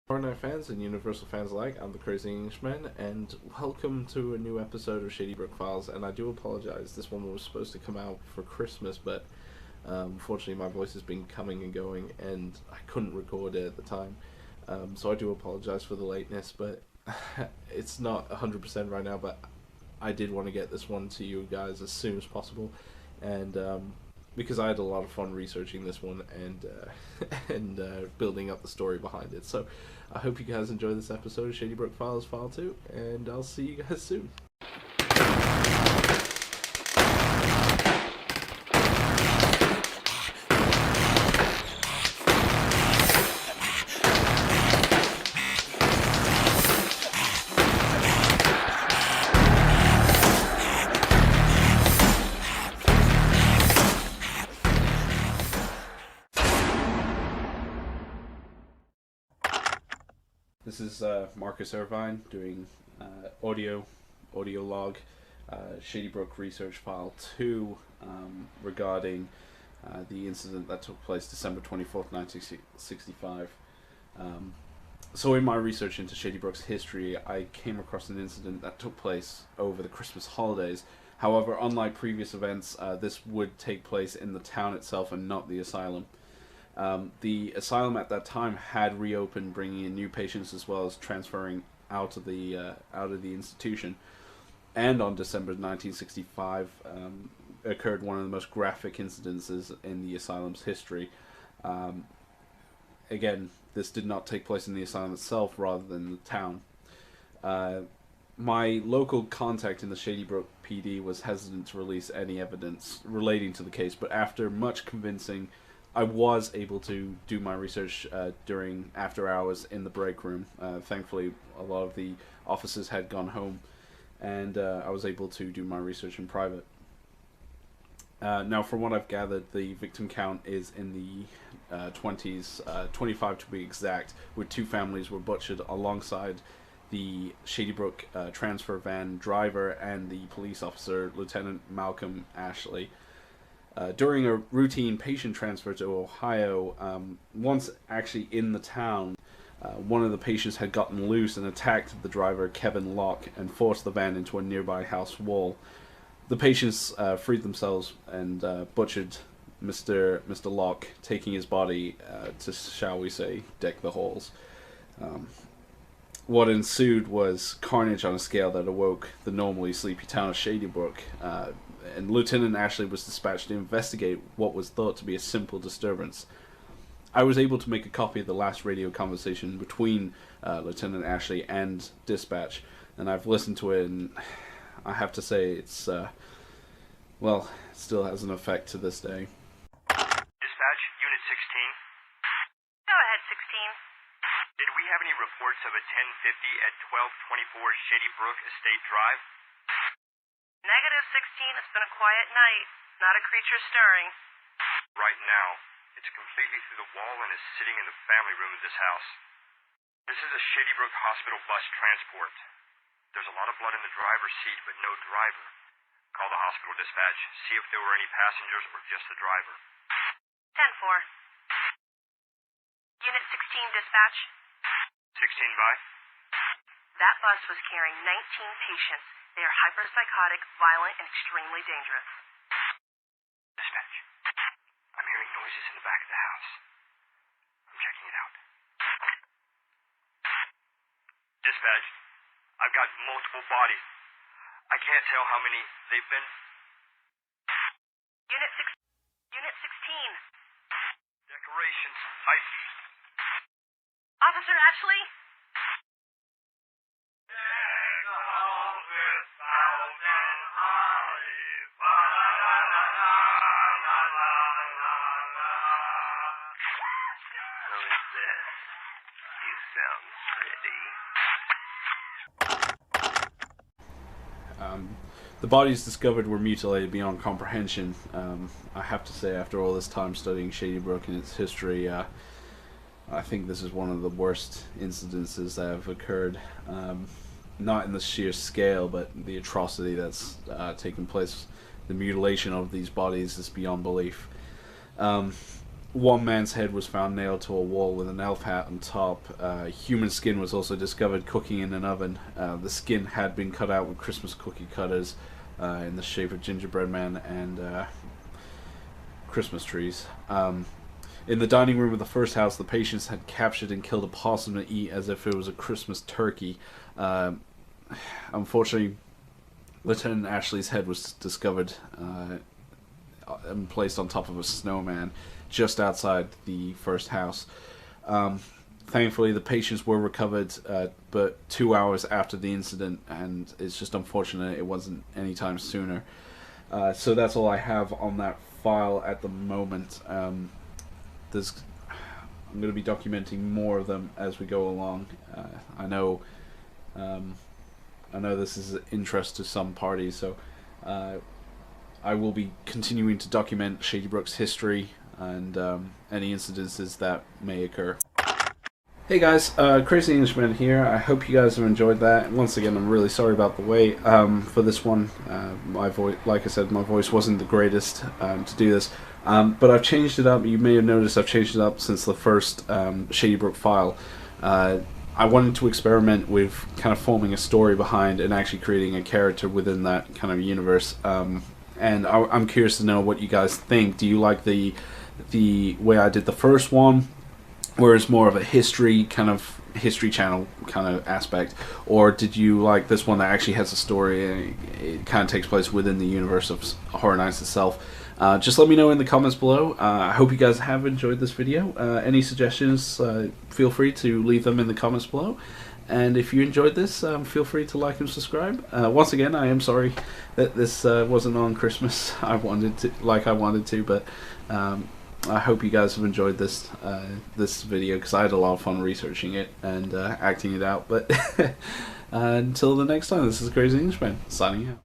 Horror Night fans and Universal fans alike, I'm the Crazy Englishman, and welcome to a new episode of Shadybrook Files. And I do apologize, this one was supposed to come out for Christmas, but unfortunately my voice has been coming and going, and I couldn't record it at the time. So I do apologize for the lateness, but it's not 100% right now, but I did want to get this one to you guys as soon as possible, and because I had a lot of fun researching this one and building up the story behind it. So I hope you guys enjoy this episode of Shadybrook Files File 2, and I'll see you guys soon. This is Marcus Irvine doing audio log, Shadybrook Research File 2, regarding the incident that took place December 24th, 1965. So in my research into Shadybrook's history, I came across an incident that took place over the Christmas holidays. However, unlike previous events, this would take place in the town itself and not the asylum. The asylum at that time had reopened, bringing in new patients as well as transferring out of the institution. And on December 1965, occurred one of the most graphic incidences in the asylum's history. Again, this did not take place in the asylum itself, rather than the town. My local contact in the Shadybrook PD was hesitant to release any evidence relating to the case, but after much convincing, I was able to do my research during after hours in the break room. Thankfully, a lot of the officers had gone home, and I was able to do my research in private. Now, from what I've gathered, the victim count is in the 20s, 25 to be exact, with 2 families were butchered alongside the Shadybrook transfer van driver and the police officer, Lieutenant Malcolm Ashley. During a routine patient transfer to Ohio, once actually in the town, one of the patients had gotten loose and attacked the driver, Kevin Locke, and forced the van into a nearby house wall. The patients freed themselves and butchered Mr. Locke, taking his body to, shall we say, deck the halls. What ensued was carnage on a scale that awoke the normally sleepy town of Shadybrook, and Lieutenant Ashley was dispatched to investigate what was thought to be a simple disturbance. I was able to make a copy of the last radio conversation between Lieutenant Ashley and dispatch, and I've listened to it, and I have to say it's, well, it still has an effect to this day. Dispatch, Unit 16. Go ahead, 16. Did we have any reports of a 1050 at 1224 Shadybrook Estate Drive? Negative, 16. It's been a quiet night. Not a creature stirring. Right now, it's completely through the wall and is sitting in the family room of this house. This is a Shadybrook Hospital bus transport. There's a lot of blood in the driver's seat, but no driver. Call the hospital dispatch. See if there were any passengers or just the driver. 10-4. Unit 16, dispatch. 16 by? That bus was carrying 19 patients. They are hyperpsychotic, violent, and extremely dangerous. Dispatch. I'm hearing noises in the back of the house. I'm checking it out. Dispatch. I've got multiple bodies. I can't tell how many they've been. Unit 16. Decorations. Officer Ashley? The bodies discovered were mutilated beyond comprehension. I have to say, after all this time studying Shadybrook and its history, I think this is one of the worst incidences that have occurred. Not in the sheer scale, but the atrocity that's taken place. The mutilation of these bodies is beyond belief. one man's head was found nailed to a wall with an elf hat on top. Human skin was also discovered cooking in an oven. The skin had been cut out with Christmas cookie cutters in the shape of gingerbread men and Christmas trees. In the dining room of the first house, the patients had captured and killed a possum to eat as if it was a Christmas turkey. Unfortunately, Lieutenant Ashley's head was discovered and placed on top of a snowman just outside the first house. Thankfully, the patients were recovered, but 2 hours after the incident, and it's just unfortunate it wasn't any time sooner. So that's all I have on that file at the moment. I'm going to be documenting more of them as we go along. I know this is of interest to some parties, so I will be continuing to document Shadybrook's history and any incidences that may occur. Hey guys, Crazy Englishman here. I hope you guys have enjoyed that. Once again, I'm really sorry about the wait for this one. My voice, like I said, my voice wasn't the greatest to do this, but I've changed it up. You may have noticed I've changed it up since the first Shadybrook file. I wanted to experiment with kind of forming a story behind and actually creating a character within that kind of universe. And I'm curious to know what you guys think. Do you like the way I did the first one, where it's more of a history channel kind of aspect, or did you like this one that actually has a story and it kind of takes place within the universe of Horror Nights itself? Just let me know in the comments below. I hope you guys have enjoyed this video. Any suggestions, feel free to leave them in the comments below. And if you enjoyed this, feel free to like and subscribe. Once again, I am sorry that this wasn't on Christmas. I wanted to, but I hope you guys have enjoyed this video, because I had a lot of fun researching it and acting it out. But until the next time, this is Crazy Englishman signing out.